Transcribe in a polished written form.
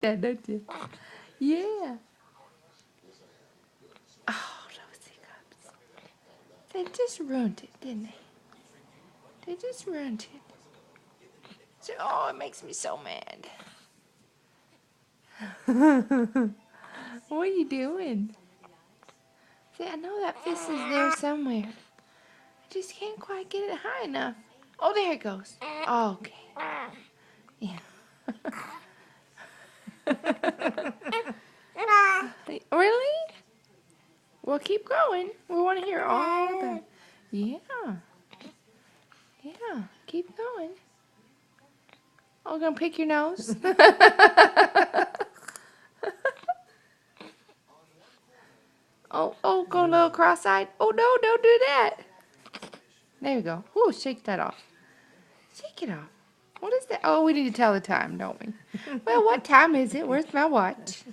that, don't you? Yeah. Oh, those hiccups. They just ruined it, didn't they? They just ruined it. So, oh, it makes me so mad. What are you doing? See, I know that fist is there somewhere. I just can't quite get it high enough. Oh, there it goes. Oh, okay. Yeah. Really? Well, keep going. We want to hear all about it. Yeah. Yeah. Keep going. Oh, gonna pick your nose? Oh, going a little cross-eyed. Oh, no, don't do that. There you go. Ooh, shake that off. Shake it off. What is that? Oh, we need to tell the time, don't we? Well, what time is it? Where's my watch?